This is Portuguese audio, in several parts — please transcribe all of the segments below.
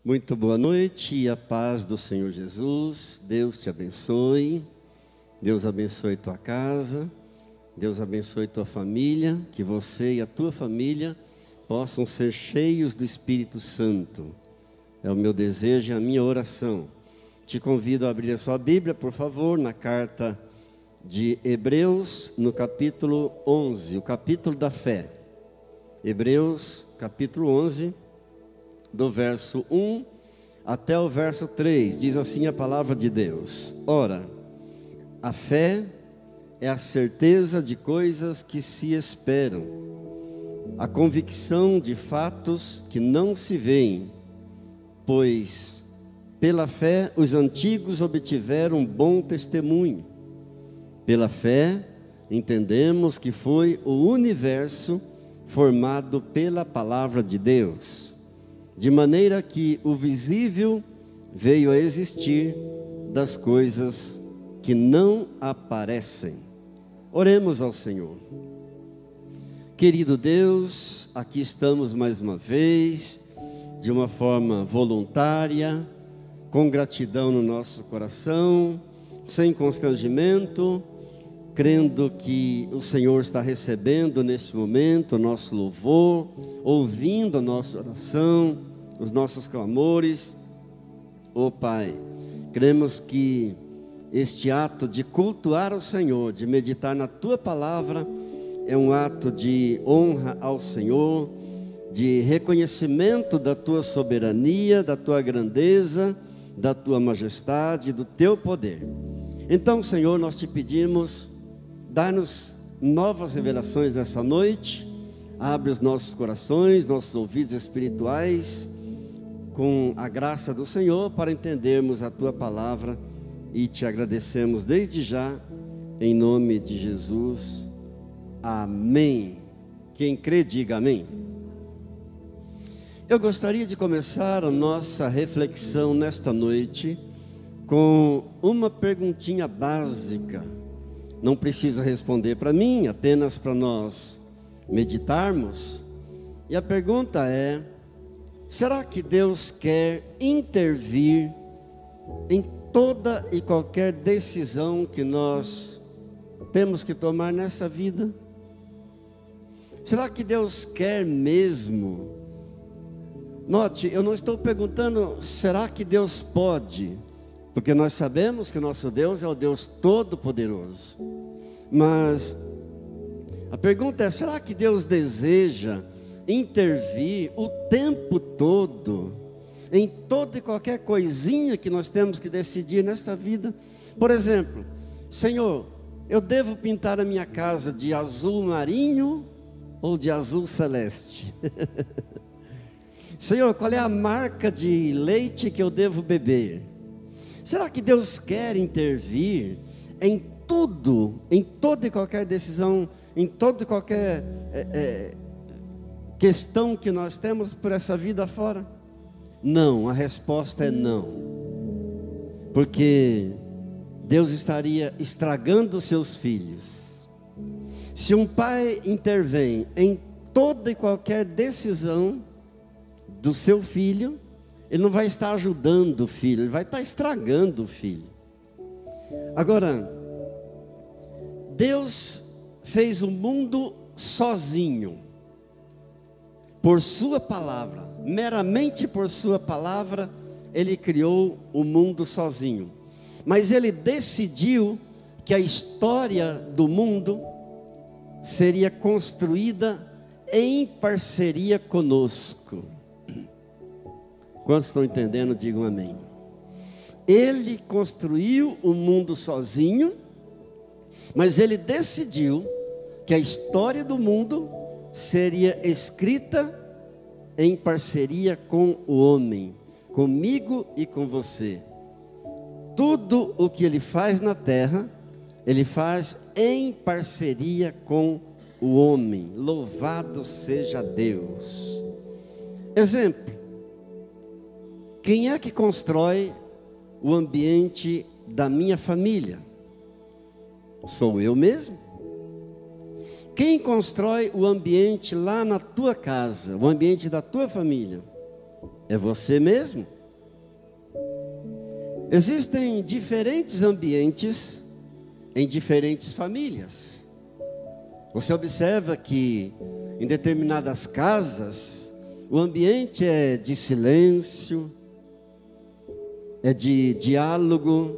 Muito boa noite e a paz do Senhor Jesus. Deus te abençoe. Deus abençoe tua casa. Deus abençoe tua família. Que você e a tua família possam ser cheios do Espírito Santo. É o meu desejo e a minha oração. Te convido a abrir a sua Bíblia, por favor, na carta de Hebreus, no capítulo 11, o capítulo da fé. Hebreus, capítulo 11, do verso 1 até o verso 3, diz assim a palavra de Deus: Ora, a fé é a certeza de coisas que se esperam, a convicção de fatos que não se veem, pois pela fé os antigos obtiveram bom testemunho. Pela fé entendemos que foi o universo formado pela palavra de Deus, de maneira que o visível veio a existir das coisas que não aparecem. Oremos ao Senhor. Querido Deus, aqui estamos mais uma vez, de uma forma voluntária, com gratidão no nosso coração, sem constrangimento, crendo que o Senhor está recebendo neste momento o nosso louvor, ouvindo a nossa oração, os nossos clamores. Ó Pai, cremos que este ato de cultuar o Senhor, de meditar na Tua Palavra, é um ato de honra ao Senhor, de reconhecimento da Tua soberania, da Tua grandeza, da Tua majestade, do Teu poder. Então, Senhor, nós te pedimos, dá-nos novas revelações nessa noite, abre os nossos corações, nossos ouvidos espirituais, com a graça do Senhor, para entendermos a Tua Palavra, e te agradecemos desde já, em nome de Jesus, amém. Quem crê, diga amém. Eu gostaria de começar a nossa reflexão nesta noite, com uma perguntinha básica. Não precisa responder para mim, apenas para nós meditarmos. E a pergunta é: será que Deus quer intervir em toda e qualquer decisão que nós temos que tomar nessa vida? Será que Deus quer mesmo? Note, eu não estou perguntando, será que Deus pode? Porque nós sabemos que o nosso Deus é o Deus Todo-Poderoso. Mas a pergunta é: será que Deus deseja intervir o tempo todo, em toda e qualquer coisinha que nós temos que decidir nesta vida? Por exemplo, Senhor, eu devo pintar a minha casa de azul marinho ou de azul celeste? Senhor, qual é a marca de leite que eu devo beber? Será que Deus quer intervir em tudo, em toda e qualquer decisão, em toda e qualquer questão que nós temos por essa vida fora? Não, a resposta é não. Porque Deus estaria estragando os seus filhos. Se um pai intervém em toda e qualquer decisão do seu filho, ele não vai estar ajudando o filho, ele vai estar estragando o filho. Agora, Deus fez o mundo sozinho, por sua palavra, meramente por sua palavra, Ele criou o mundo sozinho. Mas Ele decidiu que a história do mundo seria construída em parceria conosco. Quantos estão entendendo, digam amém. Ele construiu o mundo sozinho, mas Ele decidiu que a história do mundo seria escrita em parceria com o homem, comigo e com você. Tudo o que Ele faz na terra, Ele faz em parceria com o homem. Louvado seja Deus. Exemplo: quem é que constrói o ambiente da minha família? Sou eu mesmo. Quem constrói o ambiente lá na tua casa, o ambiente da tua família? É você mesmo. Existem diferentes ambientes em diferentes famílias. Você observa que em determinadas casas o ambiente é de silêncio, é de diálogo,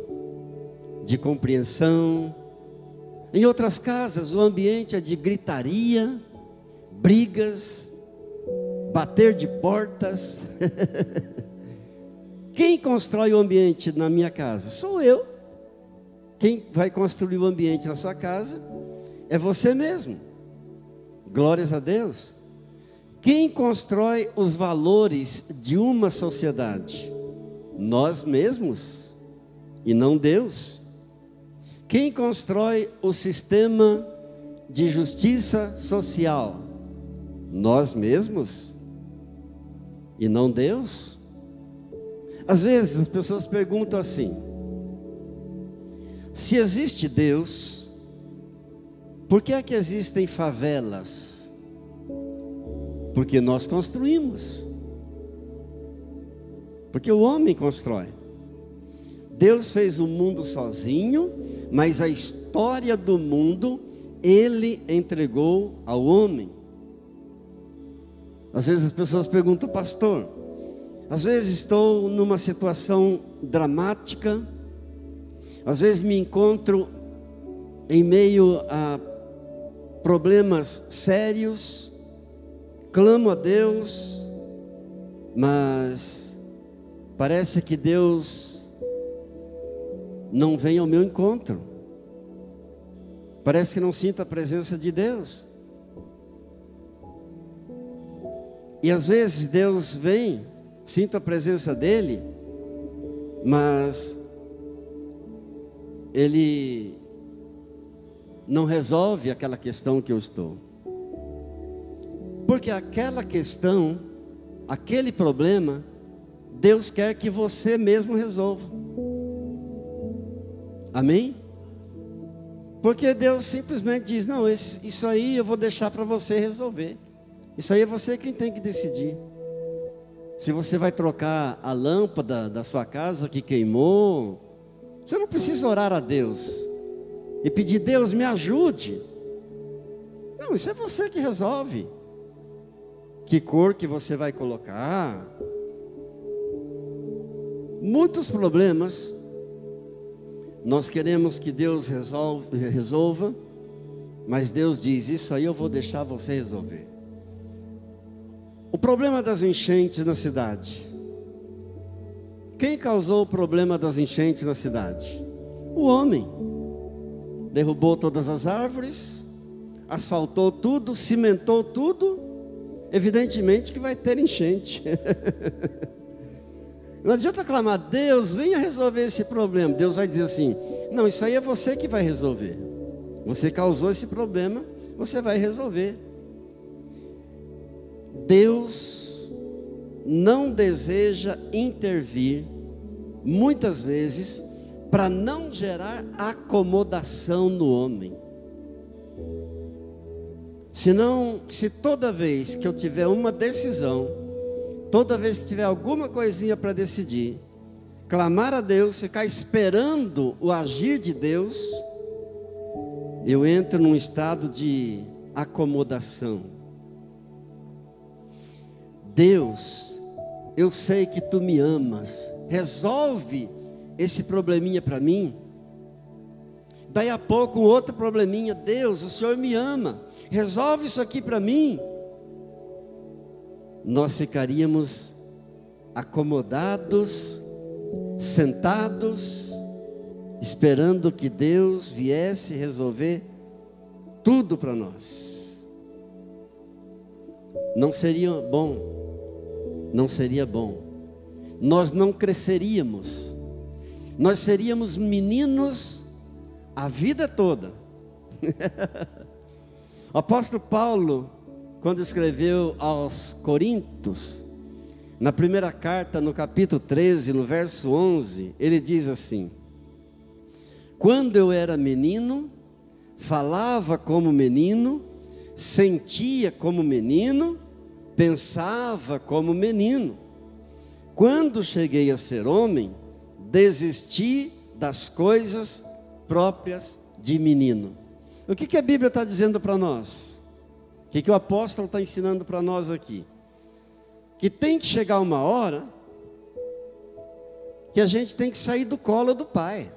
de compreensão. Em outras casas o ambiente é de gritaria, brigas, bater de portas. Quem constrói o ambiente na minha casa? Sou eu. Quem vai construir o ambiente na sua casa é você mesmo. Glórias a Deus. Quem constrói os valores de uma sociedade? Nós mesmos, e não Deus. Quem constrói o sistema de justiça social? Nós mesmos, e não Deus. Às vezes as pessoas perguntam assim: se existe Deus, por que é que existem favelas? Porque nós construímos. Porque o homem constrói. Deus fez o mundo sozinho, mas a história do mundo Ele entregou ao homem. Às vezes as pessoas perguntam: pastor, às vezes estou numa situação dramática, às vezes me encontro em meio a problemas sérios, clamo a Deus, mas parece que Deus não vem ao meu encontro. Parece que não sinto a presença de Deus. E às vezes Deus vem, sinto a presença dEle, mas Ele não resolve aquela questão que eu estou. Porque aquela questão, aquele problema, Deus quer que você mesmo resolva. Amém? Porque Deus simplesmente diz: não, isso aí eu vou deixar para você resolver. Isso aí é você quem tem que decidir. Se você vai trocar a lâmpada da sua casa que queimou, você não precisa orar a Deus e pedir: Deus, me ajude. Não, isso é você que resolve. Que cor que você vai colocar. Muitos problemas nós queremos que Deus resolva, mas Deus diz: isso aí eu vou deixar você resolver. O problema das enchentes na cidade. Quem causou o problema das enchentes na cidade? O homem. Derrubou todas as árvores, asfaltou tudo, cimentou tudo. Evidentemente que vai ter enchente. Não adianta clamar: Deus, venha resolver esse problema. Deus vai dizer assim: não, isso aí é você que vai resolver. Você causou esse problema, você vai resolver. Deus não deseja intervir, muitas vezes, para não gerar acomodação no homem. Senão, se toda vez que eu tiver uma decisão, toda vez que tiver alguma coisinha para decidir, clamar a Deus, ficar esperando o agir de Deus, eu entro num estado de acomodação. Deus, eu sei que Tu me amas, resolve esse probleminha para mim. Daí a pouco um outro probleminha: Deus, o Senhor me ama, resolve isso aqui para mim. Nós ficaríamos acomodados, sentados, esperando que Deus viesse resolver tudo para nós. Não seria bom. Não seria bom. Nós não cresceríamos. Nós seríamos meninos a vida toda. O apóstolo Paulo, quando escreveu aos Coríntios, na primeira carta, no capítulo 13, no verso 11, ele diz assim: quando eu era menino, falava como menino, sentia como menino, pensava como menino. Quando cheguei a ser homem, desisti das coisas próprias de menino. O que a Bíblia está dizendo para nós? O que o apóstolo está ensinando para nós aqui? Que tem que chegar uma hora que a gente tem que sair do colo do pai.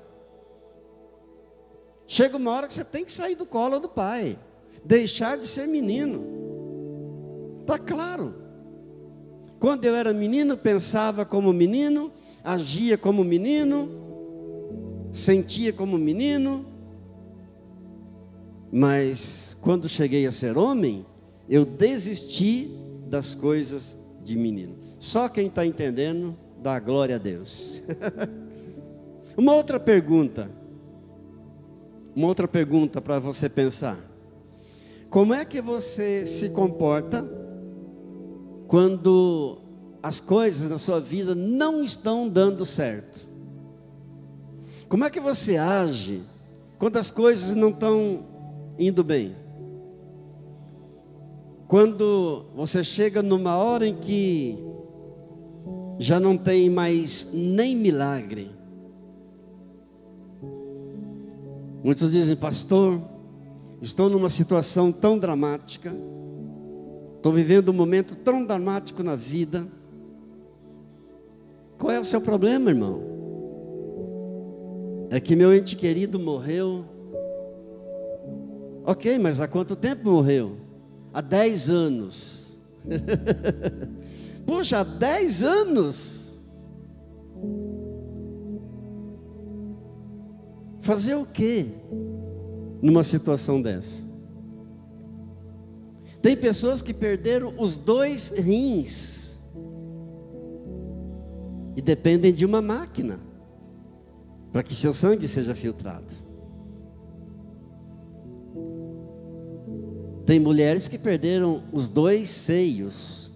Chega uma hora que você tem que sair do colo do pai, deixar de ser menino. Está claro. Quando eu era menino, pensava como menino, agia como menino, sentia como menino, mas quando cheguei a ser homem, eu desisti das coisas de menino. Só quem está entendendo, dá glória a Deus. Uma outra pergunta para você pensar. Como é que você se comporta quando as coisas na sua vida não estão dando certo? Como é que você age quando as coisas não estão indo bem? Quando você chega numa hora em que já não tem mais nem milagre. Muitos dizem: pastor, estou numa situação tão dramática, estou vivendo um momento tão dramático na vida. Qual é o seu problema, irmão? É que meu ente querido morreu. Ok, mas há quanto tempo morreu? Há 10 anos. Puxa, há 10 anos. Fazer o quê numa situação dessa? Tem pessoas que perderam os 2 rins e dependem de uma máquina para que seu sangue seja filtrado. Tem mulheres que perderam os 2 seios.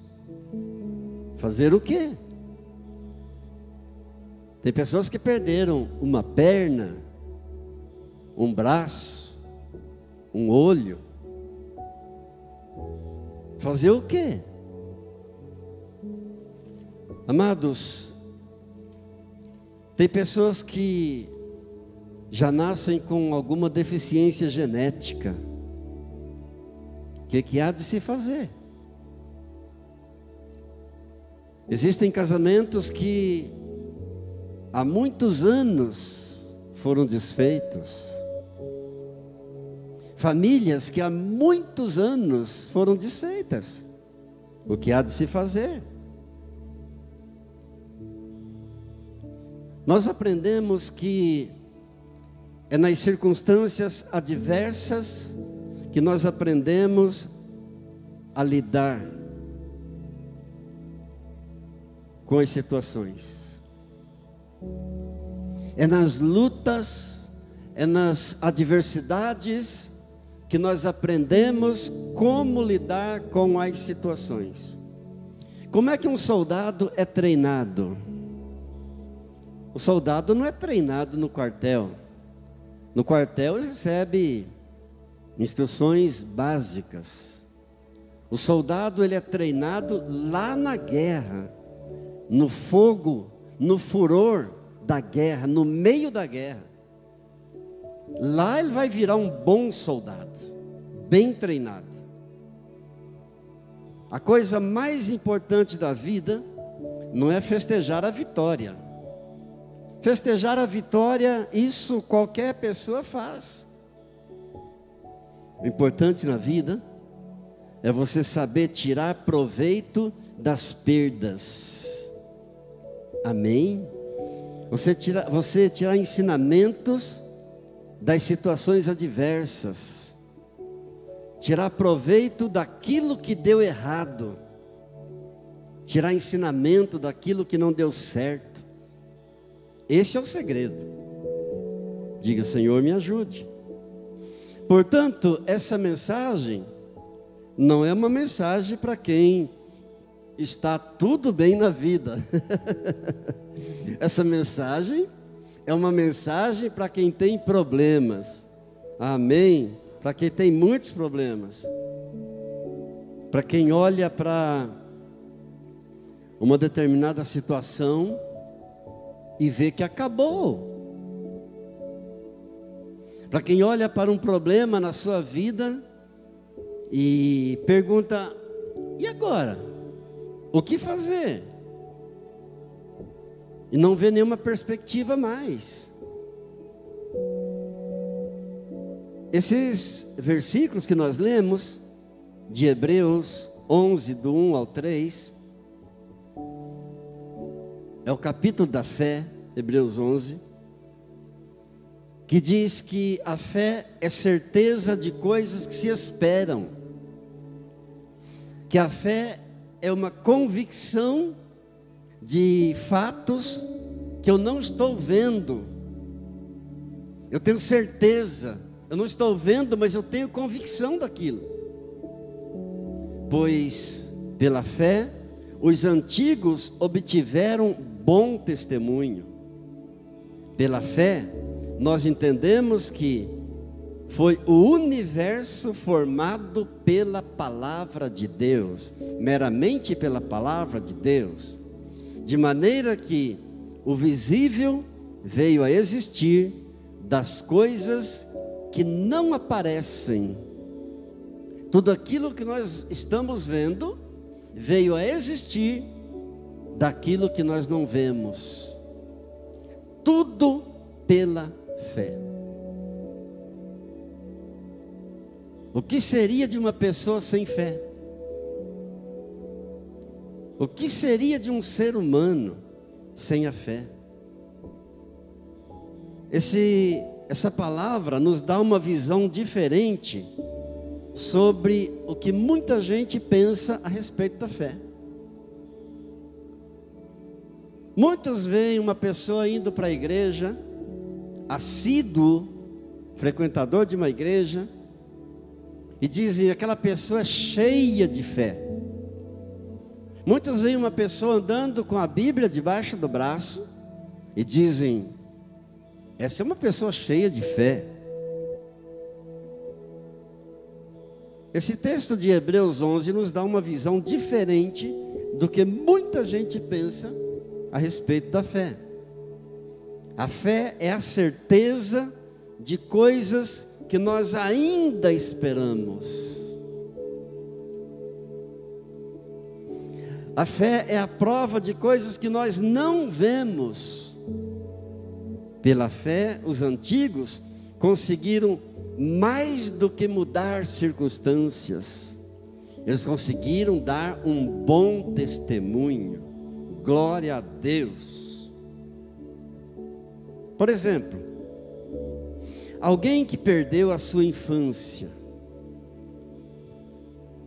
Fazer o quê? Tem pessoas que perderam uma perna, um braço, um olho. Fazer o quê? Amados, tem pessoas que já nascem com alguma deficiência genética. O que há de se fazer? Existem casamentos que há muitos anos foram desfeitos. Famílias que há muitos anos foram desfeitas. O que há de se fazer? Nós aprendemos que é nas circunstâncias adversas que nós aprendemos a lidar com as situações. É nas lutas, é nas adversidades que nós aprendemos como lidar com as situações. Como é que um soldado é treinado? O soldado não é treinado no quartel. No quartel ele recebe instruções básicas. O soldado ele é treinado lá na guerra, no fogo, no furor da guerra, no meio da guerra. Lá ele vai virar um bom soldado, bem treinado. A coisa mais importante da vida não é festejar a vitória. Festejar a vitória, isso qualquer pessoa faz. O importante na vida é você saber tirar proveito das perdas. Amém? Você tirar ensinamentos das situações adversas. Tirar proveito daquilo que deu errado. Tirar ensinamento daquilo que não deu certo. Esse é o segredo. Diga: Senhor, me ajude. Portanto, essa mensagem não é uma mensagem para quem está tudo bem na vida. Essa mensagem é uma mensagem para quem tem problemas. Amém? Para quem tem muitos problemas. Para quem olha para uma determinada situação e vê que acabou. Para quem olha para um problema na sua vida e pergunta: e agora? O que fazer? E não vê nenhuma perspectiva mais. Esses versículos que nós lemos, de Hebreus 11, do 1 ao 3, é o capítulo da fé, Hebreus 11, que diz que a fé é certeza de coisas que se esperam, que a fé é uma convicção de fatos que eu não estou vendo. Eu tenho certeza, eu não estou vendo, mas eu tenho convicção daquilo. Pois pela fé os antigos obtiveram bom testemunho. Pela fé nós entendemos que foi o universo formado pela palavra de Deus, meramente pela palavra de Deus, de maneira que o visível veio a existir das coisas que não aparecem. Tudo aquilo que nós estamos vendo veio a existir daquilo que nós não vemos. Tudo pela fé. O que seria de uma pessoa sem fé? O que seria de um ser humano sem a fé? Essa palavra nos dá uma visão diferente sobre o que muita gente pensa a respeito da fé. Muitos veem uma pessoa indo para a igreja, assíduo, frequentador de uma igreja, e dizem: aquela pessoa é cheia de fé. Muitos veem uma pessoa andando com a Bíblia debaixo do braço e dizem: essa é uma pessoa cheia de fé. Esse texto de Hebreus 11 nos dá uma visão diferente do que muita gente pensa a respeito da fé. A fé é a certeza de coisas que nós ainda esperamos. A fé é a prova de coisas que nós não vemos. Pela fé, os antigos conseguiram mais do que mudar circunstâncias. Eles conseguiram dar um bom testemunho. Glória a Deus. Por exemplo, alguém que perdeu a sua infância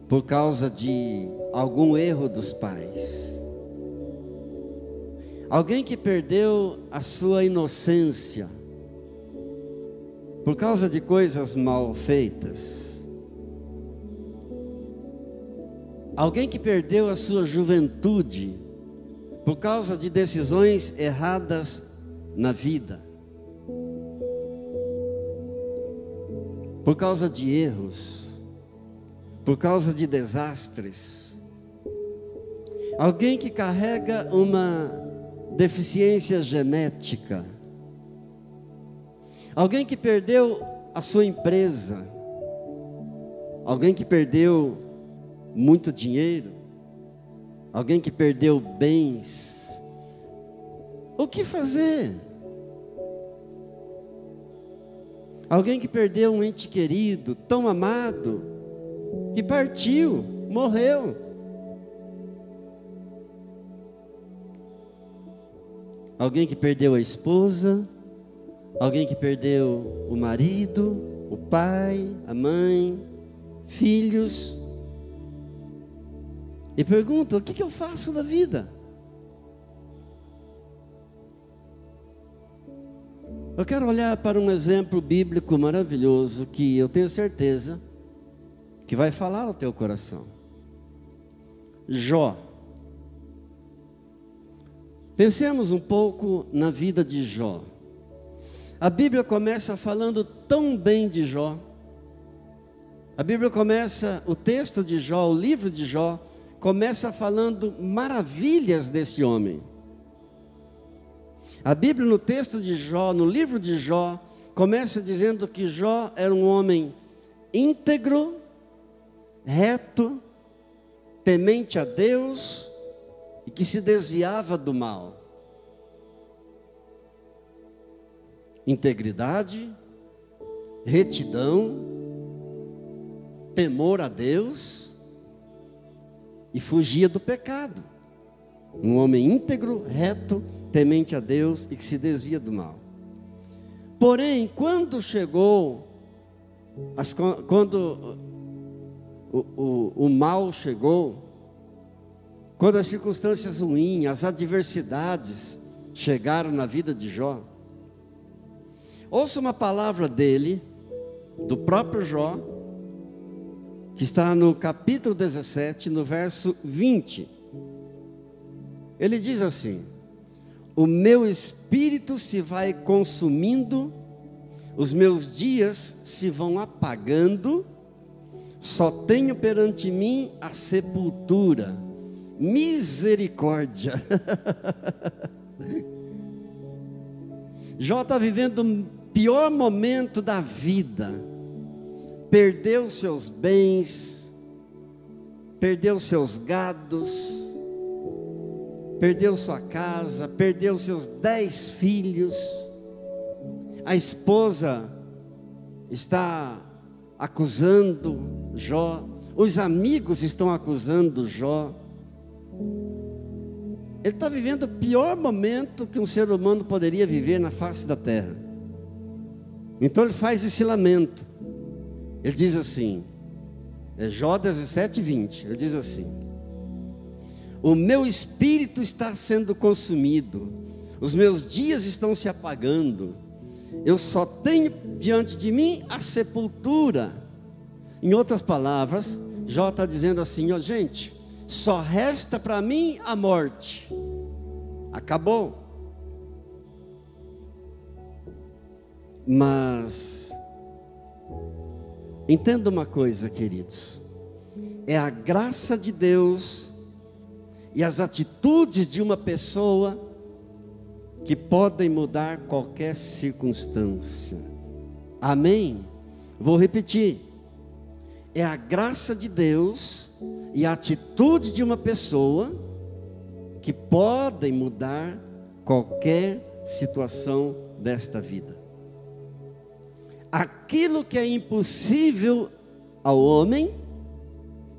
por causa de algum erro dos pais. Alguém que perdeu a sua inocência por causa de coisas mal feitas. Alguém que perdeu a sua juventude por causa de decisões erradas na vida. Por causa de erros, por causa de desastres. Alguém que carrega uma deficiência genética. Alguém que perdeu a sua empresa. Alguém que perdeu muito dinheiro. Alguém que perdeu bens. O que fazer? Alguém que perdeu um ente querido, tão amado, que partiu, morreu. Alguém que perdeu a esposa, alguém que perdeu o marido, o pai, a mãe, filhos. E pergunta: o que eu faço da vida? Eu quero olhar para um exemplo bíblico maravilhoso que eu tenho certeza que vai falar ao teu coração. Jó. Pensemos um pouco na vida de Jó. A Bíblia começa falando tão bem de Jó. A Bíblia começa, o texto de Jó, o livro de Jó, começa falando maravilhas desse homem. A Bíblia, no texto de Jó, no livro de Jó, começa dizendo que Jó era um homem íntegro, reto, temente a Deus e que se desviava do mal. Integridade, retidão, temor a Deus e fugia do pecado. Um homem íntegro, reto, temente a Deus e que se desvia do mal. Porém, quando chegou, quando o mal chegou, quando as circunstâncias ruins, as adversidades chegaram na vida de Jó, ouça uma palavra dele, do próprio Jó, que está no capítulo 17, no verso 20. Ele diz assim: o meu espírito se vai consumindo, os meus dias se vão apagando, só tenho perante mim a sepultura, misericórdia. Jó está vivendo o pior momento da vida, perdeu seus bens, perdeu seus gados, perdeu sua casa, perdeu seus 10 filhos, a esposa está acusando Jó, os amigos estão acusando Jó. Ele está vivendo o pior momento que um ser humano poderia viver na face da terra. Então ele faz esse lamento. Ele diz assim, é Jó 17, 20, ele diz assim: o meu espírito está sendo consumido, os meus dias estão se apagando, eu só tenho diante de mim a sepultura. Em outras palavras, Jó está dizendo assim: ó, gente, só resta para mim a morte, acabou. Mas entenda uma coisa, queridos, é a graça de Deus e as atitudes de uma pessoa que podem mudar qualquer circunstância. Amém? Vou repetir. É a graça de Deus e a atitude de uma pessoa que podem mudar qualquer situação desta vida. Aquilo que é impossível ao homem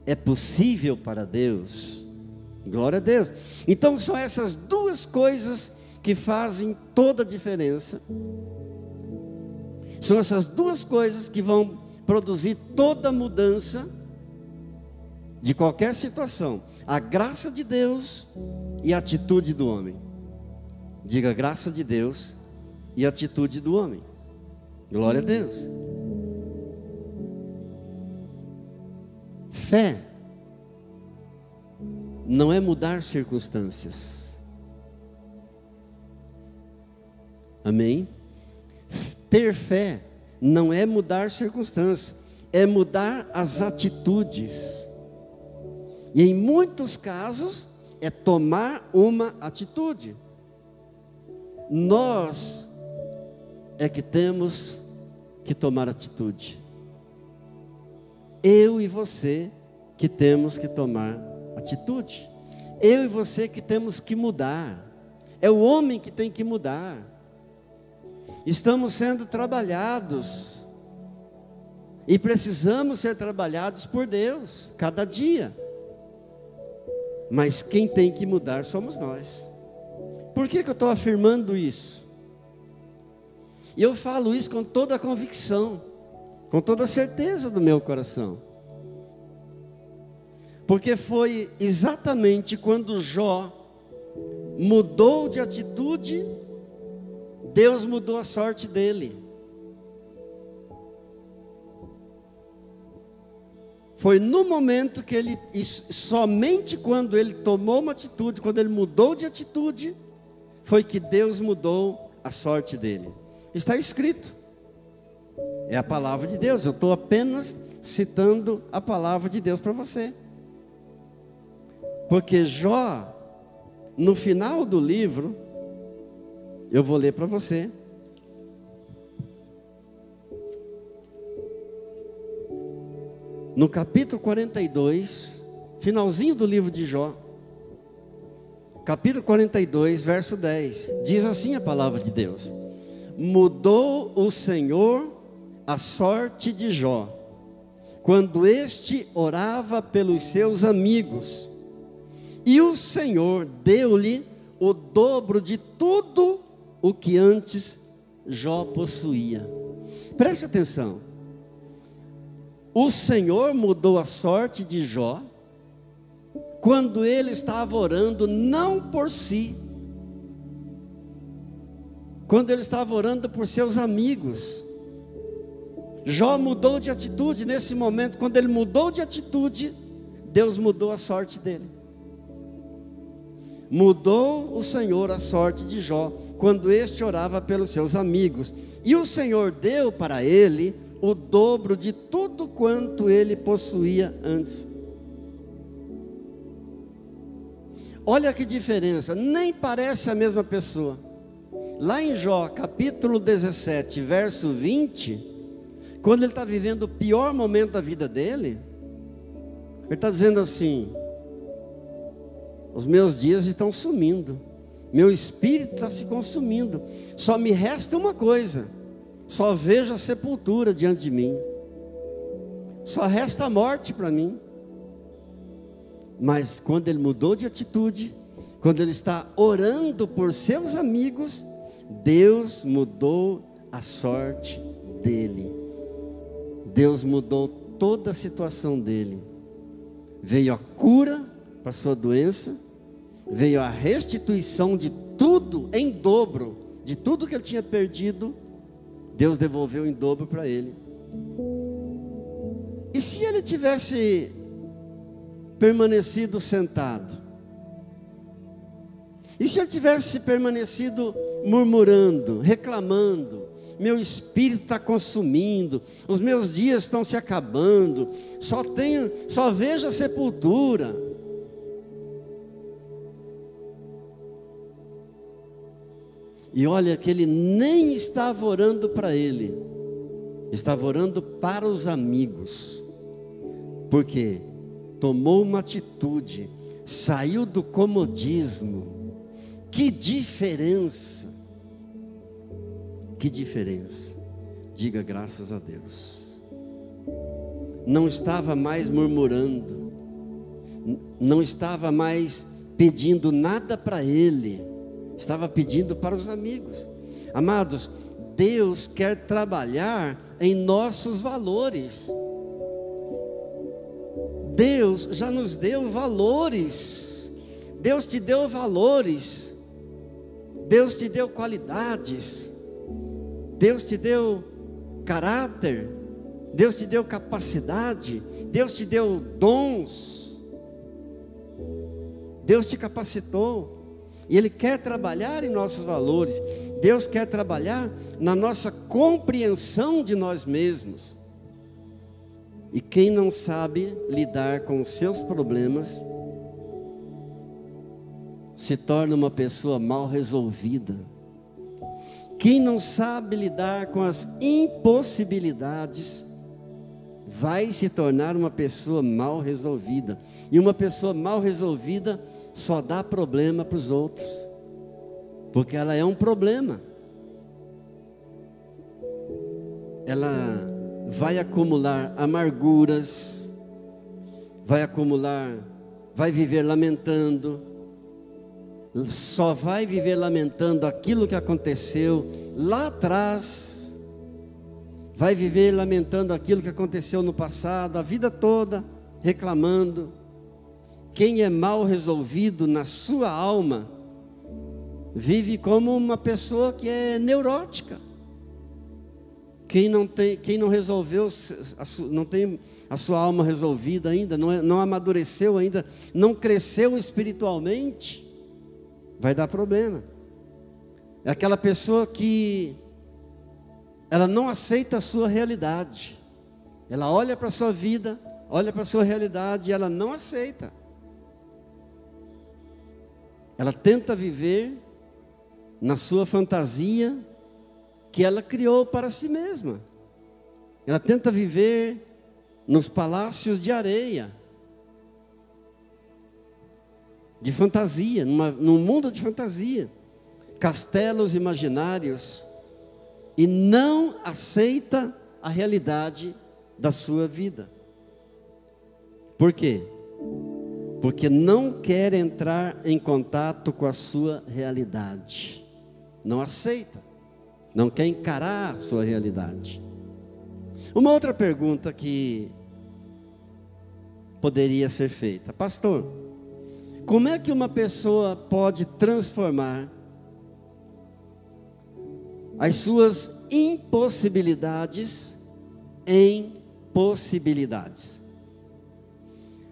é possível para Deus. Glória a Deus. Então são essas duas coisas que fazem toda a diferença. São essas duas coisas que vão produzir toda a mudança de qualquer situação: a graça de Deus e a atitude do homem. Diga: graça de Deus e atitude do homem. Glória a Deus. Fé não é mudar circunstâncias. Amém? Ter fé não é mudar circunstâncias, é mudar as atitudes. E em muitos casos é tomar uma atitude. Nós é que temos que tomar atitude. Eu e você que temos que tomar atitude. Eu e você que temos que mudar. É o homem que tem que mudar. Estamos sendo trabalhados e precisamos ser trabalhados por Deus cada dia. Mas quem tem que mudar somos nós. Por que eu estou afirmando isso? E eu falo isso com toda a convicção, com toda a certeza do meu coração. Porque foi exatamente quando Jó mudou de atitude, Deus mudou a sorte dele. Foi no momento que ele, somente quando ele tomou uma atitude, quando ele mudou de atitude, foi que Deus mudou a sorte dele. Está escrito, é a palavra de Deus. Eu estou apenas citando a palavra de Deus para você. Porque Jó, no final do livro, eu vou ler para você. No capítulo 42, finalzinho do livro de Jó, capítulo 42, verso 10, diz assim a palavra de Deus: mudou o Senhor a sorte de Jó, quando este orava pelos seus amigos, e o Senhor deu-lhe o dobro de tudo o que antes Jó possuía. Preste atenção. O Senhor mudou a sorte de Jó quando ele estava orando não por si, quando ele estava orando por seus amigos. Jó mudou de atitude nesse momento. Quando ele mudou de atitude, Deus mudou a sorte dele. Mudou o Senhor a sorte de Jó quando este orava pelos seus amigos, e o Senhor deu para ele o dobro de tudo quanto ele possuía antes. Olha que diferença, nem parece a mesma pessoa. Lá em Jó, capítulo 17, verso 20, quando ele está vivendo o pior momento da vida dele, ele está dizendo assim: os meus dias estão sumindo, meu espírito está se consumindo, só me resta uma coisa, só vejo a sepultura diante de mim, só resta a morte para mim. Mas quando ele mudou de atitude, quando ele está orando por seus amigos, Deus mudou a sorte dele. Deus mudou toda a situação dele. Veio a cura para a sua doença, veio a restituição de tudo em dobro, de tudo que ele tinha perdido, Deus devolveu em dobro para ele. E se ele tivesse permanecido sentado? E se ele tivesse permanecido murmurando, reclamando: meu espírito está consumindo, os meus dias estão se acabando, só vejo a sepultura. E olha que ele nem estava orando para ele, estava orando para os amigos, porque tomou uma atitude, saiu do comodismo. Que diferença! Que diferença! Diga graças a Deus. Não estava mais murmurando, não estava mais pedindo nada para ele, estava pedindo para os amigos. Amados, Deus quer trabalhar em nossos valores. Deus já nos deu valores. Deus te deu valores. Deus te deu qualidades. Deus te deu caráter. Deus te deu capacidade. Deus te deu dons. Deus te capacitou. E Ele quer trabalhar em nossos valores. Deus quer trabalhar na nossa compreensão de nós mesmos. E quem não sabe lidar com os seus problemas, se torna uma pessoa mal resolvida. Quem não sabe lidar com as impossibilidades, vai se tornar uma pessoa mal resolvida. E uma pessoa mal resolvida só dá problema para os outros, porque ela é um problema. Ela vai acumular amarguras, vai viver lamentando, só vai viver lamentando aquilo que aconteceu lá atrás, vai viver lamentando aquilo que aconteceu no passado, a vida toda reclamando. Quem é mal resolvido na sua alma, vive como uma pessoa que é neurótica. Quem não resolveu, não tem a sua alma resolvida ainda, não amadureceu ainda, não cresceu espiritualmente, vai dar problema. É aquela pessoa que ela não aceita a sua realidade. Ela olha para a sua vida, olha para a sua realidade e ela não aceita. Ela tenta viver na sua fantasia que ela criou para si mesma. Ela tenta viver nos palácios de areia, de fantasia, num mundo de fantasia, castelos imaginários, e não aceita a realidade da sua vida. Por quê? Porque não quer entrar em contato com a sua realidade. Não aceita. Não quer encarar a sua realidade. Uma outra pergunta que poderia ser feita: pastor, como é que uma pessoa pode transformar as suas impossibilidades em possibilidades?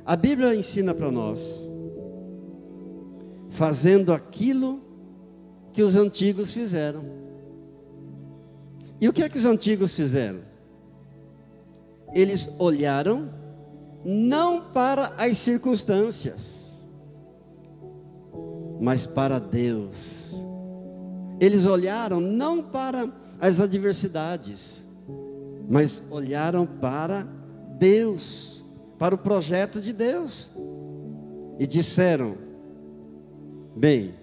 A Bíblia ensina para nós, fazendo aquilo que os antigos fizeram. E o que é que os antigos fizeram? Eles olharam não para as circunstâncias, mas para Deus. Eles olharam não para as adversidades, mas olharam para Deus, para o projeto de Deus, e disseram: bem,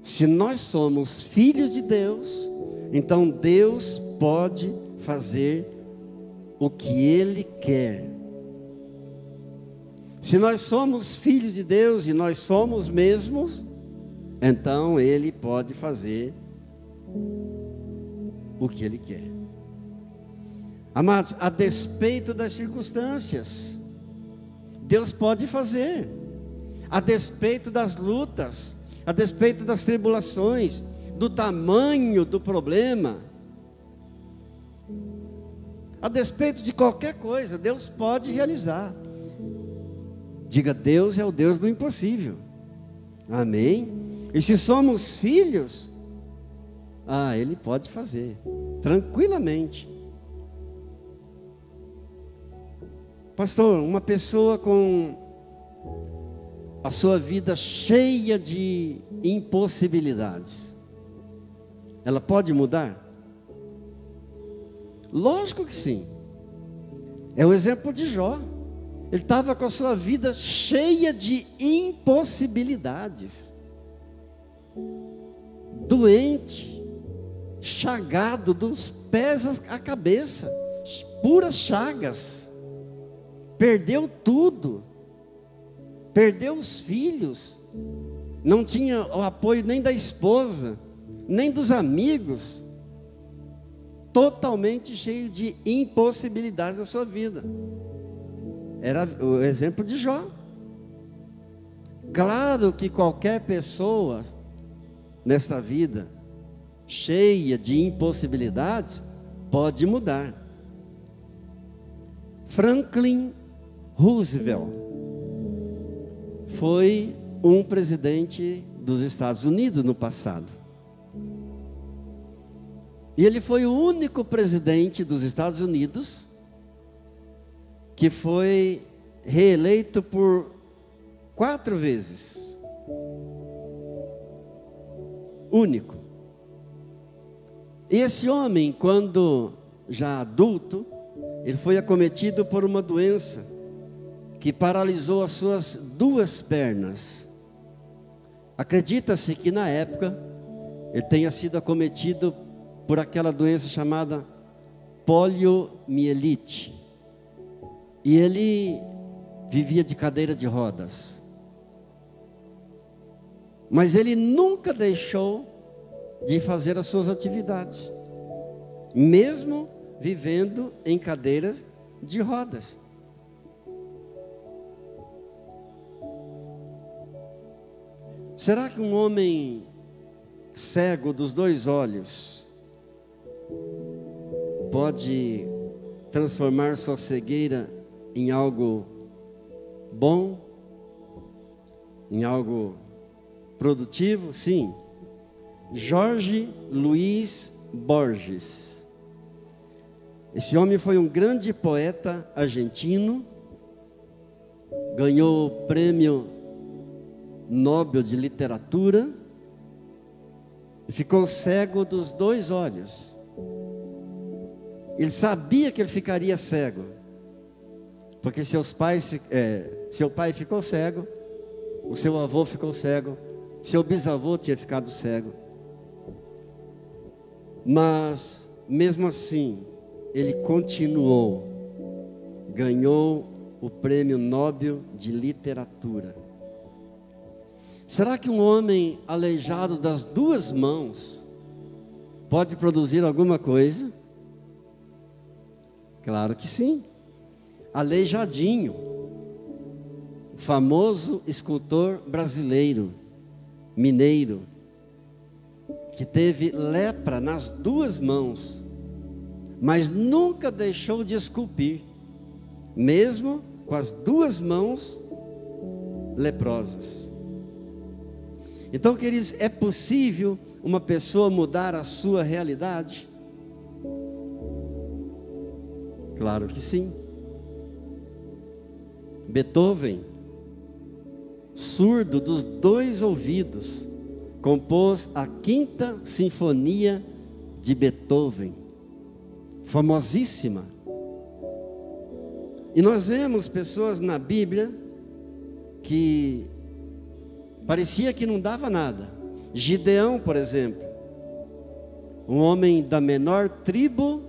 se nós somos filhos de Deus, então Deus pode fazer o que Ele quer. Se nós somos filhos de Deus, e nós somos mesmos, então Ele pode fazer o que Ele quer. Amados, a despeito das circunstâncias, Deus pode fazer. A despeito das lutas, a despeito das tribulações, do tamanho do problema, a despeito de qualquer coisa, Deus pode realizar. Diga: Deus é o Deus do impossível. Amém? E se somos filhos, Ele pode fazer, tranquilamente. Pastor, uma pessoa com a sua vida cheia de impossibilidades, ela pode mudar? Lógico que sim. É o exemplo de Jó. Ele estava com a sua vida cheia de impossibilidades, doente, chagado dos pés à cabeça, puras chagas, perdeu tudo, perdeu os filhos, não tinha o apoio nem da esposa, nem dos amigos, totalmente cheio de impossibilidades na sua vida. Era o exemplo de Jó. Claro que qualquer pessoa nessa vida cheia de impossibilidades pode mudar. Franklin Roosevelt foi um presidente dos Estados Unidos no passado. E ele foi o único presidente dos Estados Unidos que foi reeleito por 4 vezes. Único. E esse homem, quando já adulto, ele foi acometido por uma doença que paralisou as suas 2 pernas. Acredita-se que na época ele tenha sido acometido por aquela doença chamada poliomielite. E ele vivia de cadeira de rodas. Mas ele nunca deixou de fazer as suas atividades, mesmo vivendo em cadeira de rodas. Será que um homem cego dos 2 olhos pode transformar sua cegueira em algo bom, em algo produtivo? Sim. Jorge Luiz Borges. Esse homem foi um grande poeta argentino, ganhou o prêmio Nobel de Literatura, e ficou cego dos 2 olhos. Ele sabia que ele ficaria cego, porque seu pai ficou cego, o seu avô ficou cego, seu bisavô tinha ficado cego. Mas, mesmo assim, ele continuou, ganhou o Prêmio Nobel de Literatura. Será que um homem aleijado das 2 mãos pode produzir alguma coisa? Claro que sim. Aleijadinho, famoso escultor brasileiro, mineiro, que teve lepra nas 2 mãos, mas nunca deixou de esculpir, mesmo com as 2 mãos leprosas. Então, queridos, é possível uma pessoa mudar a sua realidade? Claro que sim. Beethoven, surdo dos 2 ouvidos, compôs a 5ª Sinfonia de Beethoven, famosíssima. E nós vemos pessoas na Bíblia que parecia que não dava nada. Gideão, por exemplo, um homem da menor tribo,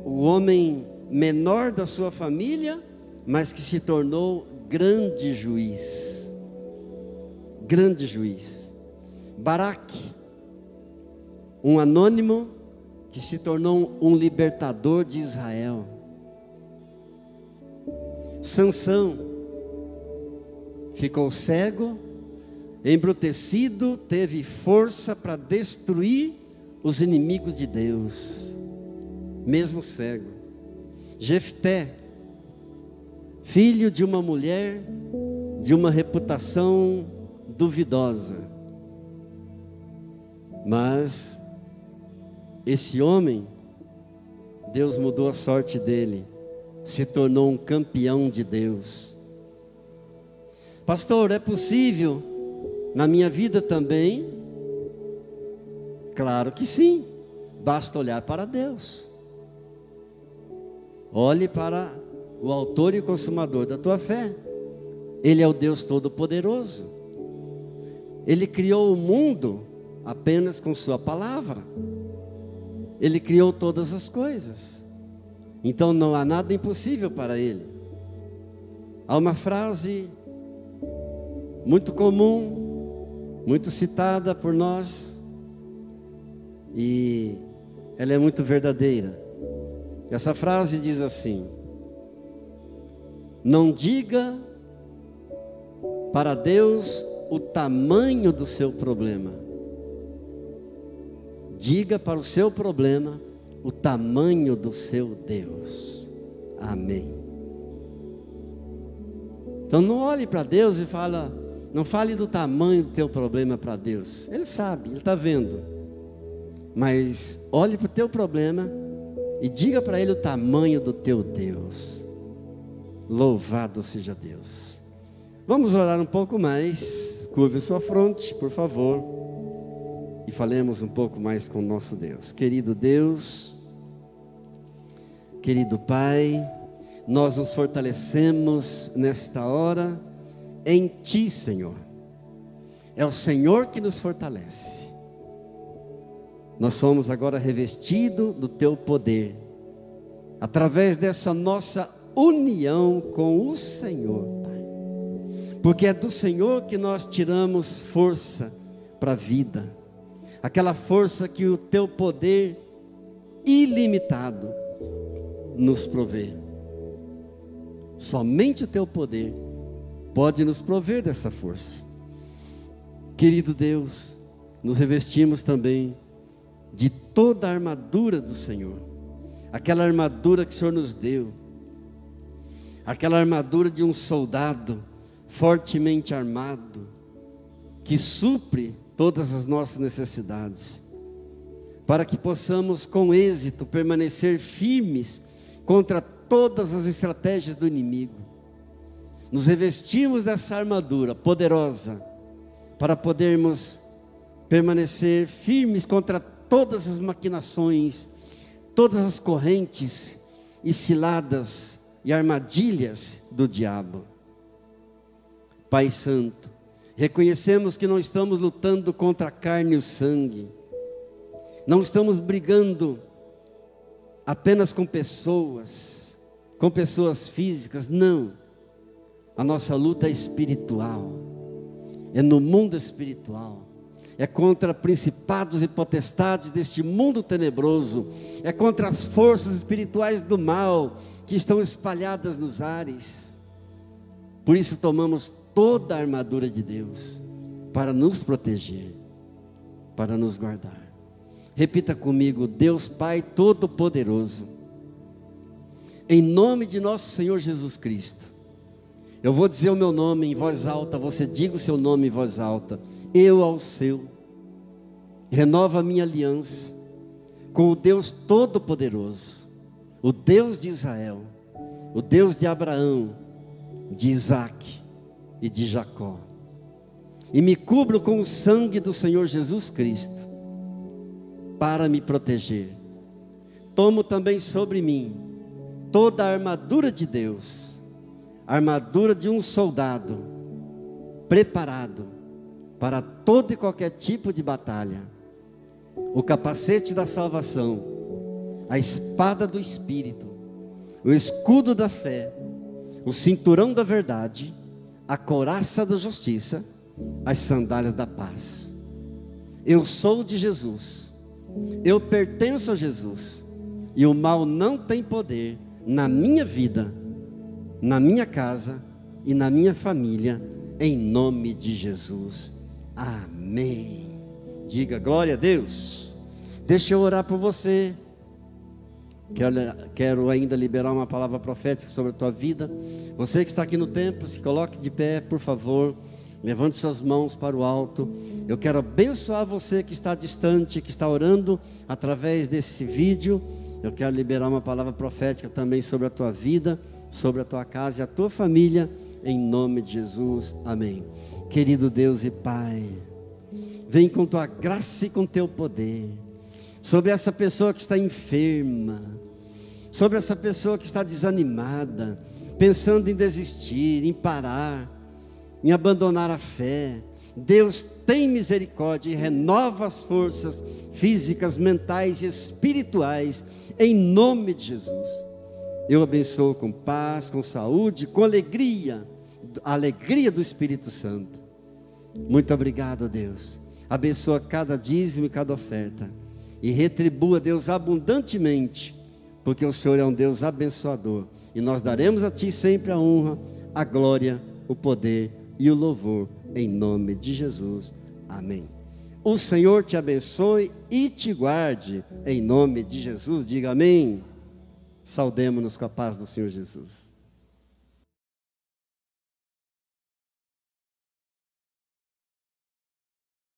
o homem menor da sua família, mas que se tornou grande juiz. Grande juiz. Baraque, um anônimo que se tornou um libertador de Israel. Sansão ficou cego, embrutecido, teve força para destruir os inimigos de Deus, mesmo cego. Jefté, filho de uma mulher de uma reputação duvidosa, mas esse homem, Deus mudou a sorte dele, se tornou um campeão de Deus. Pastor, é possível na minha vida também? Claro que sim, basta olhar para Deus. Olhe para o autor e consumador da tua fé. Ele é o Deus Todo-Poderoso. Ele criou o mundo apenas com sua palavra. Ele criou todas as coisas. Então não há nada impossível para Ele. Há uma frase muito comum, muito citada por nós, e ela é muito verdadeira. Essa frase diz assim: não diga para Deus o tamanho do seu problema, diga para o seu problema o tamanho do seu Deus. Amém. Então não olhe para Deus e não fale do tamanho do teu problema para Deus. Ele sabe, Ele está vendo. Mas olhe para o teu problema e diga para Ele o tamanho do teu Deus. Louvado seja Deus. Vamos orar um pouco mais. Curve sua fronte, por favor, e falemos um pouco mais com o nosso Deus. Querido Deus, querido Pai, nós nos fortalecemos nesta hora em Ti, Senhor. É o Senhor que nos fortalece. Nós somos agora revestidos do Teu poder, através dessa nossa união com o Senhor, Pai. Porque é do Senhor que nós tiramos força para a vida. Aquela força que o Teu poder ilimitado nos provê. Somente o Teu poder pode nos prover dessa força. Querido Deus, nos revestimos também de toda a armadura do Senhor. Aquela armadura que o Senhor nos deu. Aquela armadura de um soldado fortemente armado, que supre todas as nossas necessidades, para que possamos com êxito permanecer firmes contra todas as estratégias do inimigo. nos revestirmos dessa armadura poderosa, para podermos permanecer firmes contra todas as maquinações, todas as correntes e ciladas e armadilhas do diabo. Pai Santo, reconhecemos que não estamos lutando contra a carne e o sangue, não estamos brigando apenas com pessoas físicas, não. A nossa luta é espiritual, é no mundo espiritual, é contra principados e potestades deste mundo tenebroso, é contra as forças espirituais do mal que estão espalhadas nos ares. Por isso tomamos toda a armadura de Deus para nos proteger, para nos guardar. Repita comigo: Deus Pai Todo-Poderoso, em nome de nosso Senhor Jesus Cristo, eu vou dizer o meu nome em voz alta, você diga o seu nome em voz alta. Eu ao seu, renovo a minha aliança com o Deus Todo-Poderoso, o Deus de Israel, o Deus de Abraão, de Isaac e de Jacó, e me cubro com o sangue do Senhor Jesus Cristo, para me proteger. Tomo também sobre mim toda a armadura de Deus, a armadura de um soldado preparado para todo e qualquer tipo de batalha, o capacete da salvação, a espada do Espírito, o escudo da fé, o cinturão da verdade, a couraça da justiça, as sandálias da paz. Eu sou de Jesus, eu pertenço a Jesus, e o mal não tem poder na minha vida, na minha casa e na minha família, em nome de Jesus. Amém. Diga glória a Deus. Deixa eu orar por você. Quero ainda liberar uma palavra profética sobre a tua vida. Você que está aqui no templo, se coloque de pé, por favor. Levante suas mãos para o alto. Eu quero abençoar você que está distante, que está orando através desse vídeo. Eu quero liberar uma palavra profética também sobre a tua vida, sobre a tua casa e a tua família, em nome de Jesus. Amém. Querido Deus e Pai, vem com tua graça e com teu poder sobre essa pessoa que está enferma, sobre essa pessoa que está desanimada, pensando em desistir, em parar, em abandonar a fé. Deus tem misericórdia e renova as forças físicas, mentais e espirituais, em nome de Jesus. Eu abençoo com paz, com saúde, com alegria, a alegria do Espírito Santo. Muito obrigado, Deus. Abençoa cada dízimo e cada oferta, e retribua, Deus, abundantemente, porque o Senhor é um Deus abençoador, e nós daremos a Ti sempre a honra, a glória, o poder e o louvor, em nome de Jesus. Amém. O Senhor te abençoe e te guarde, em nome de Jesus. Diga amém. Saudemo-nos com a paz do Senhor Jesus.